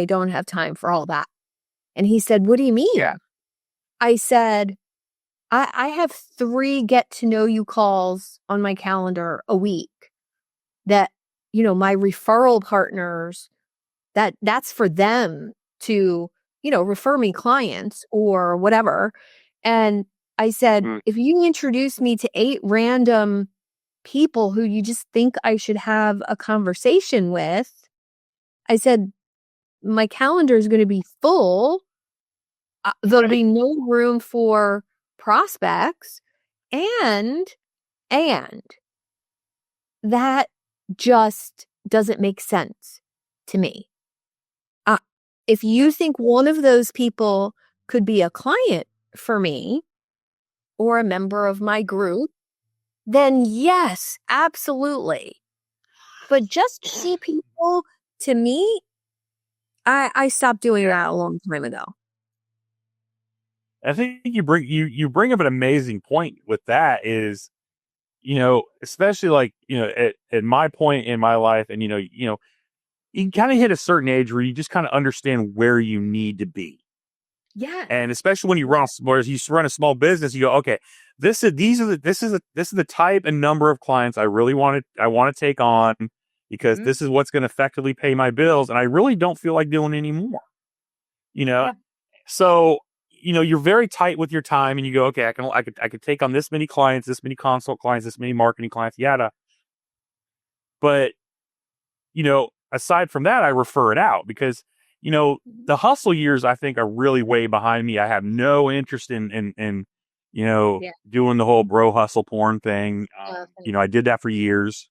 don't have time for all that. And he said, what do you Yeah. mean? I said, I have 3 get to know you calls on my calendar a week that, my referral partners, that's for them to, refer me clients or whatever. And I said, Mm. if you introduce me to 8 random people who you just think I should have a conversation with, I said, my calendar is going to be full. There'll Right. be no room for prospects. And, and that just doesn't make sense to me. Uh, if you think one of those people could be a client for me or a member of my group, then yes, absolutely. But just to see people, to me, I stopped doing that a long time ago. I think you bring up an amazing point with that is, especially like, at my point in my life, and you kind of hit a certain age where you just kind of understand where you need to be. Yeah. And especially when you run a small business, you go, okay, this is the type and number of clients I want to take on, because Mhm. this is what's going to effectively pay my bills, and I really don't feel like doing anymore. Yeah. So you're very tight with your time, and you go, okay, I could take on this many clients, this many consult clients, this many marketing clients, yada. But aside from that, I refer it out because, Mhm. the hustle years, I think, are really way behind me. I have no interest in Yeah. doing the whole bro hustle porn thing. I did that for years.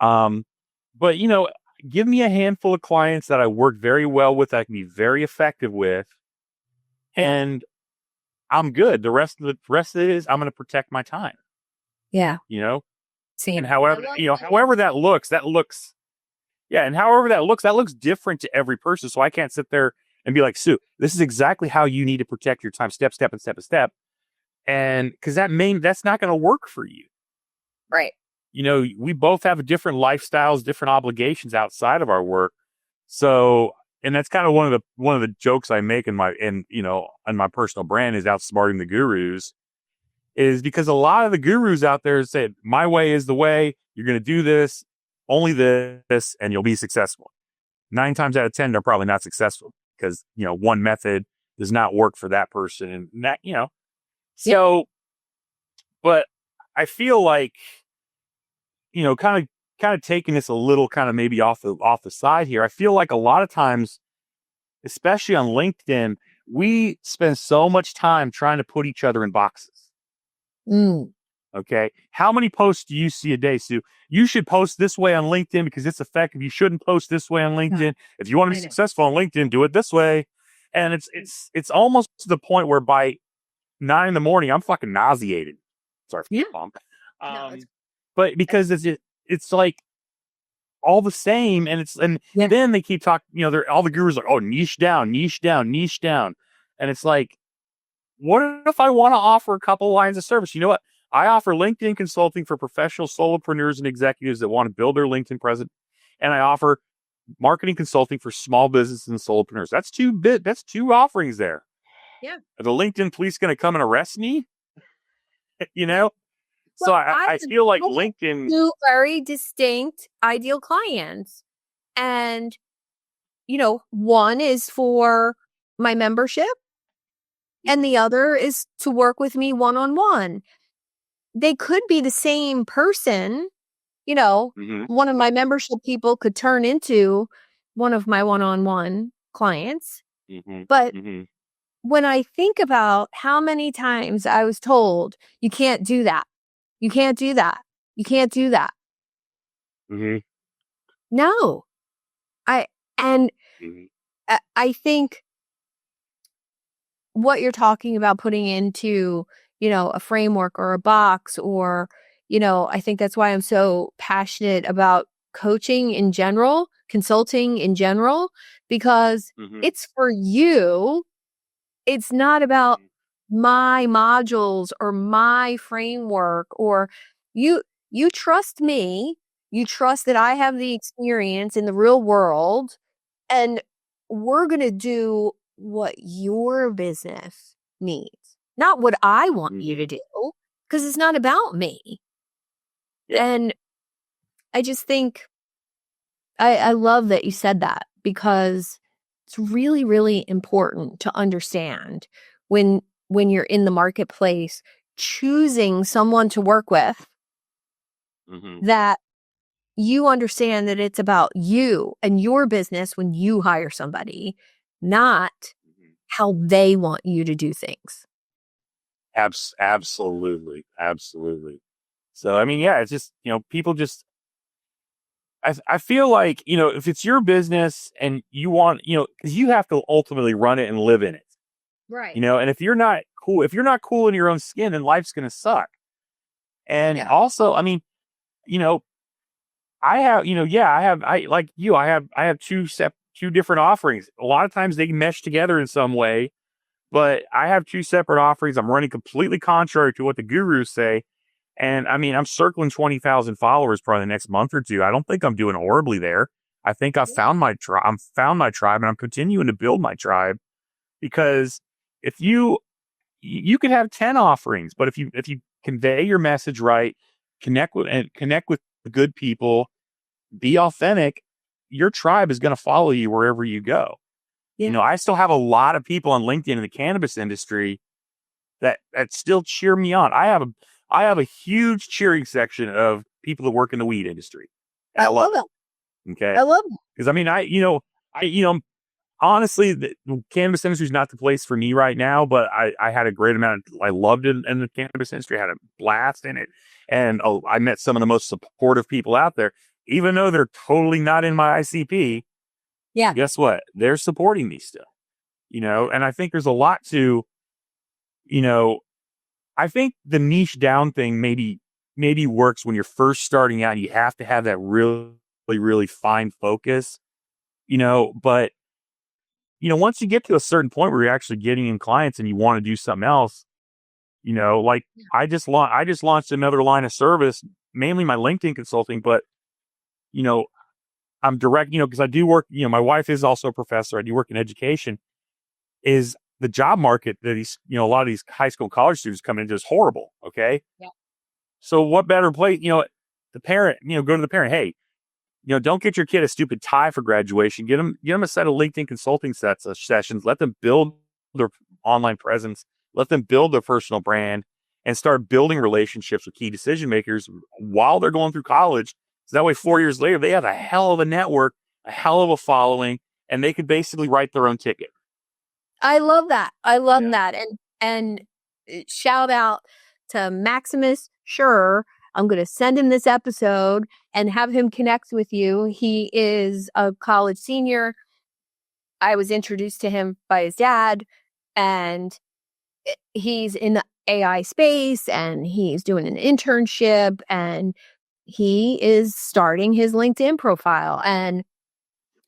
Um, but, give me a handful of clients that I work very well with, I can be very effective with, and I'm good. The rest of it is I'm going to protect my time, Yeah. you know, Same. and however that looks. Yeah, and however that looks different to every person. So I can't sit there and be like, Sue, this is exactly how you need to protect your time, step, step, and step, and step. And because that's not going to work for you. Right. We both have different lifestyles, different obligations outside of our work. So, and that's kind of one of the jokes I make in my personal brand is outsmarting the gurus, is because a lot of the gurus out there say, my way is the way, you're going to do this, only this, and you'll be successful. 9 times out of 10, they're probably not successful because, one method does not work for that person. And that, Yep. so, but I feel like, kind of taking this a little kind of maybe off the side here. I feel like a lot of times, especially on LinkedIn, we spend so much time trying to put each other in boxes. Mm. Okay. How many posts do you see a day, Sue? You should post this way on LinkedIn because it's effective. You shouldn't post this way on LinkedIn. If you want to be I know. successful on LinkedIn, do it this way. And it's almost to the point where by 9 a.m, I'm fucking nauseated. Sorry for Yeah. the bump. No, it's But because it's like all the same, and yeah. then they keep talking. They're all the gurus are like, oh, niche down, niche down, niche down, and it's like, what if I want to offer a couple lines of service? You know what? I offer LinkedIn consulting for professional solopreneurs and executives that want to build their LinkedIn presence. And I offer marketing consulting for small businesses and solopreneurs. That's two offerings there. Yeah. Are the LinkedIn police going to come and arrest me? you Yeah. know? So Well, I feel like I have LinkedIn. two very distinct ideal clients. And, one is for my membership and the other is to work with me one on one. They could be the same person. Mhm, One of my membership people could turn into one of my one on one clients. mhm, But mhm, when I think about how many times I was told, you can't do that, you can't do that, you can't do that. mhm, No, I, and mhm, I think what you're talking about putting into, a framework or a box or, I think that's why I'm so passionate about coaching in general, consulting in general, because mhm, it's for you. It's not about my modules or my framework or you you trust me, you trust that I have the experience in the real world and we're going to do what your business needs, not what I want you mhm. to do, because it's not about me. Yeah. And I just think I love that you said that because it's really, really important to understand when you're in the marketplace choosing someone to work with Mhm, that you understand that it's about you and your business when you hire somebody, not mhm. how they want you to do things. Absolutely, absolutely. So I mean, yeah, it's just people just. I feel like if it's your business and you want because you have to ultimately run it and live in it. Right. And if you're not cool in your own skin, then life's gonna suck. And Yeah. also, I mean, you know, I have, I have two different offerings. A lot of times they mesh together in some way, but I have two separate offerings. I'm running completely contrary to what the gurus say. And I mean, I'm circling 20,000 followers probably the next month or two. I don't think I'm doing horribly there. I think I found my tribe. I'm found my tribe, and I'm continuing to build my tribe because if you could have 10 offerings, but if you convey your message right, connect with the good people, be authentic, your tribe is going to follow you wherever you go. Yeah. I still have a lot of people on LinkedIn in the cannabis industry that still cheer me on. I have a huge cheering section of people that work in the weed industry. I love it. Okay. I love it. Because I mean, honestly, the cannabis industry is not the place for me right now, but I had a great amount I loved it in the cannabis industry. I had a blast in it. And I met some of the most supportive people out there, even though they're totally not in my ICP. Yeah. Guess what? They're supporting me still, and I think there's a lot to, you know, I think the niche down thing maybe works when you're first starting out. You have to have that really, really fine focus, but once you get to a certain point where you're actually getting in clients and you want to do something else, like I just launched another line of service, mainly my LinkedIn consulting, but you know, I'm direct, because I do work, my wife is also a professor. I do work in education. Is the job market that a lot of these high school college students come into is horrible. Okay. Yeah. So what better place, the parent, go to the parent. Hey, don't get your kid a stupid tie for graduation. Get them a set of LinkedIn consulting sessions. Let them build their online presence. Let them build their personal brand and start building relationships with key decision makers while they're going through college. So that way, 4 years later, they have a hell of a network, a hell of a following, and they could basically write their own ticket. I love that. I love Yeah. that. And shout out to Maximus. Sure, I'm going to send him this episode and have him connect with you. He is a college senior. I was introduced to him by his dad, and he's in the AI space, and he's doing an internship, and he is starting his LinkedIn profile. And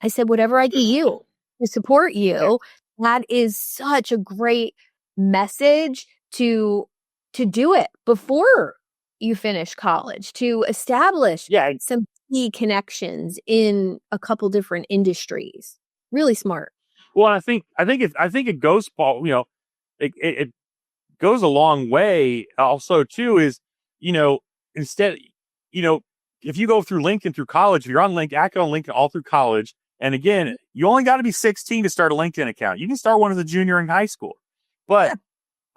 I said, whatever I can do to support you, that is such a great message to do it before you finish college, to establish Yeah. some key connections in a couple different industries. Really smart. Well, I think it goes, Paul, it goes a long way also too is, you know, instead, you know, if you go through LinkedIn through college, if you're on LinkedIn, active on LinkedIn all through college. And again, you only got to be 16 to start a LinkedIn account. You can start one as a junior in high school, but Yeah.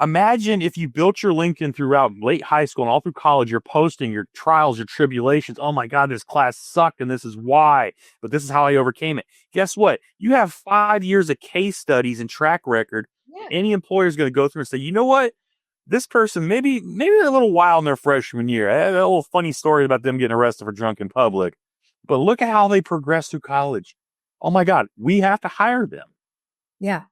imagine if you built your LinkedIn throughout late high school and all through college, you're posting your trials, your tribulations. Oh my God, this class sucked and this is why, but this is how I overcame it. Guess what? You have 5 years of case studies and track record. Yeah. Any employer is going to go through and say, you know what? This person, maybe they're a little wild in their freshman year. I had a little funny story about them getting arrested for drunk in public, but look at how they progressed through college. Oh my God, we have to hire them. Yeah.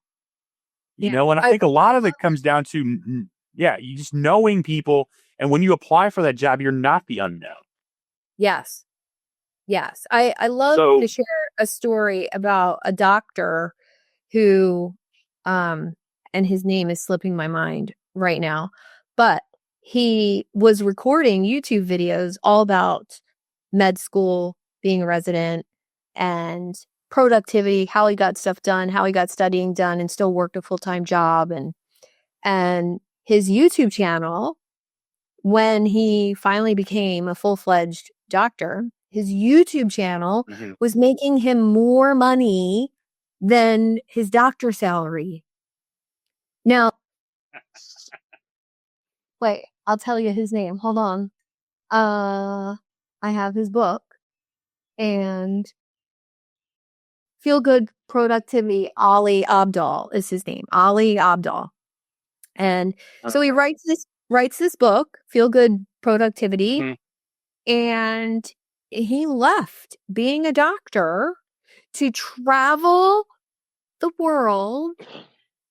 And I think a lot of it comes down to, you just knowing people. And when you apply for that job, you're not the unknown. Yes. Yes. I love So, to share a story about a doctor who, and his name is slipping my mind right now, but he was recording YouTube videos all about med school, being a resident, and productivity, how he got stuff done, how he got studying done and still worked a full-time job. And his YouTube channel, when he finally became a full-fledged doctor, his YouTube channel mhm. was making him more money than his doctor salary. Now, wait, I'll tell you his name. Hold on. I have his book, and Feel Good Productivity, Ali Abdal is his name. Ali Abdal. And so he writes this book, Feel Good Productivity, Mhm. and he left being a doctor to travel the world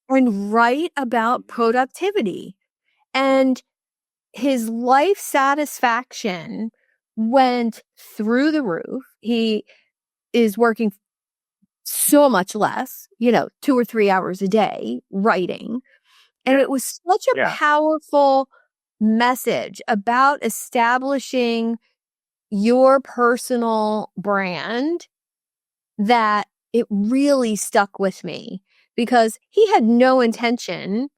and write about productivity. And his life satisfaction went through the roof. He is working so much less, 2 or 3 hours a day writing. And it was such a Yeah. powerful message about establishing your personal brand that it really stuck with me, because he had no intention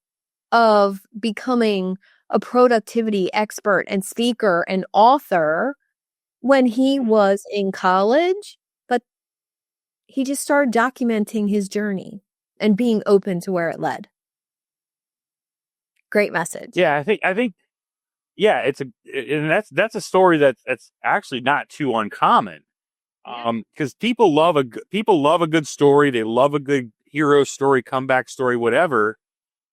of becoming a productivity expert and speaker and author when he was in college, but he just started documenting his journey and being open to where it led. Great message. Yeah, I think, yeah, and that's a story that's actually not too uncommon. Because people love a good story. They love a good hero story, comeback story, whatever.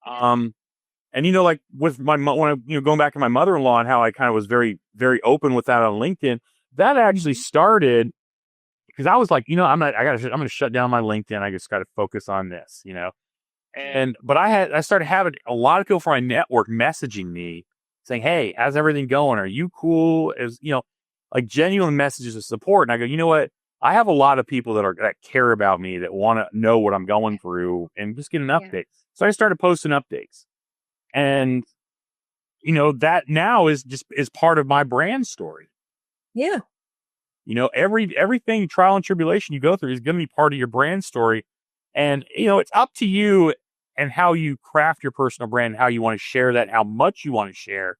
And like with when I, going back to my mother-in-law and how I kind of was very, very open with that on LinkedIn, that actually started because I was like, I'm going to shut down my LinkedIn. I just got to focus on this, but I started having a lot of people from my network messaging me saying, "Hey, how's everything going? Are you cool?" Like genuine messages of support. And I go, you know what? I have a lot of people that care about me, that want to know what I'm going through and just get an update. So I started posting updates. And, that now is part of my brand story. Yeah. Everything, trial and tribulation you go through is going to be part of your brand story. And, it's up to you and how you craft your personal brand, how you want to share that, how much you want to share.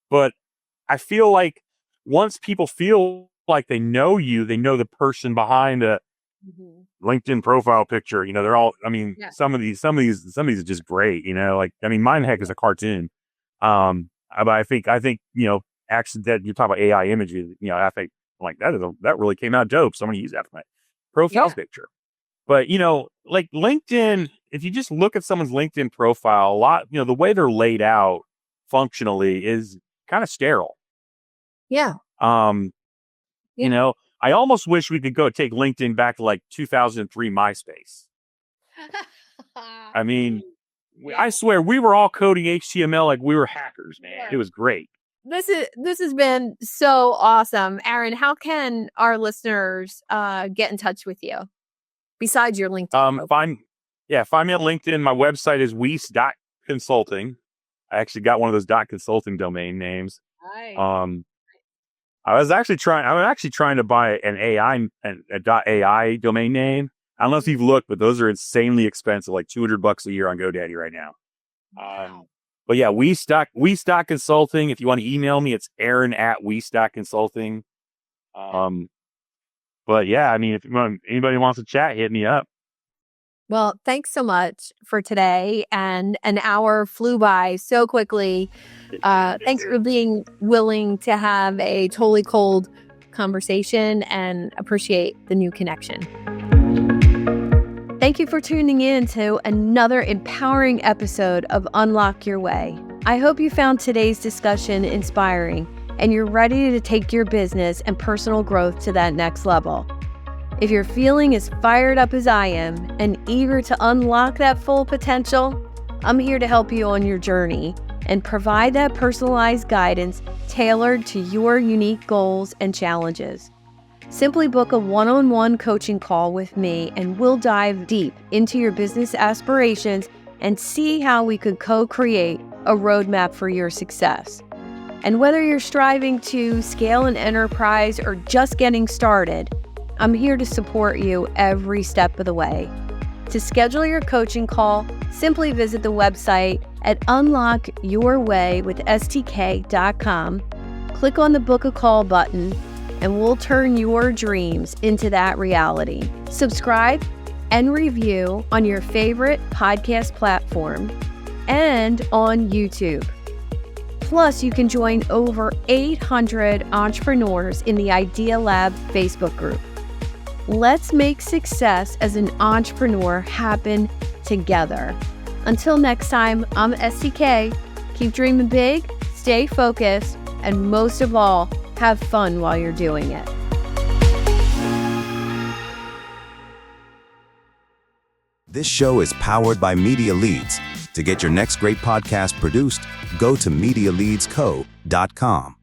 But I feel like once people feel like they know you, they know the person behind a LinkedIn profile picture, they're all, some of these are just great, mine heck is a cartoon. But I think, actually that you talk about AI images, I think like that really came out dope. So I'm going to use that for my profile picture. But, like LinkedIn, if you just look at someone's LinkedIn profile, a lot, the way they're laid out functionally is kind of sterile. Yeah. I almost wish we could go take LinkedIn back to like 2003 MySpace. I swear we were all coding HTML like we were hackers, man. It was great. This has been so awesome. Aaron, how can our listeners get in touch with you besides your LinkedIn? Find me on LinkedIn. My website is Weese.consulting. I actually got one of those .consulting domain names. Nice. I was actually trying to buy an .ai domain name. I don't know if you've looked, but those are insanely expensive, like $200 a year on GoDaddy right now. Wow. But yeah, Weese.consulting. If you want to email me, it's Aaron@Weese.consulting. But yeah, if anybody wants to chat, hit me up. Well, thanks so much for today. And an hour flew by so quickly. Thanks for being willing to have a totally cold conversation, and appreciate the new connection. Thank you for tuning in to another empowering episode of Unlock Your Way. I hope you found today's discussion inspiring and you're ready to take your business and personal growth to that next level. If you're feeling as fired up as I am and eager to unlock that full potential, I'm here to help you on your journey and provide that personalized guidance tailored to your unique goals and challenges. Simply book a one-on-one coaching call with me and we'll dive deep into your business aspirations and see how we could co-create a roadmap for your success. And whether you're striving to scale an enterprise or just getting started, I'm here to support you every step of the way. To schedule your coaching call, simply visit the website at unlockyourwaywithstk.com, click on the Book a Call button, and we'll turn your dreams into that reality. Subscribe and review on your favorite podcast platform and on YouTube. Plus, you can join over 800 entrepreneurs in the Idea Lab Facebook group. Let's make success as an entrepreneur happen together. Until next time, I'm STK. Keep dreaming big, stay focused, and most of all, have fun while you're doing it. This show is powered by Media Leads. To get your next great podcast produced, go to MediaLeadsCo.com.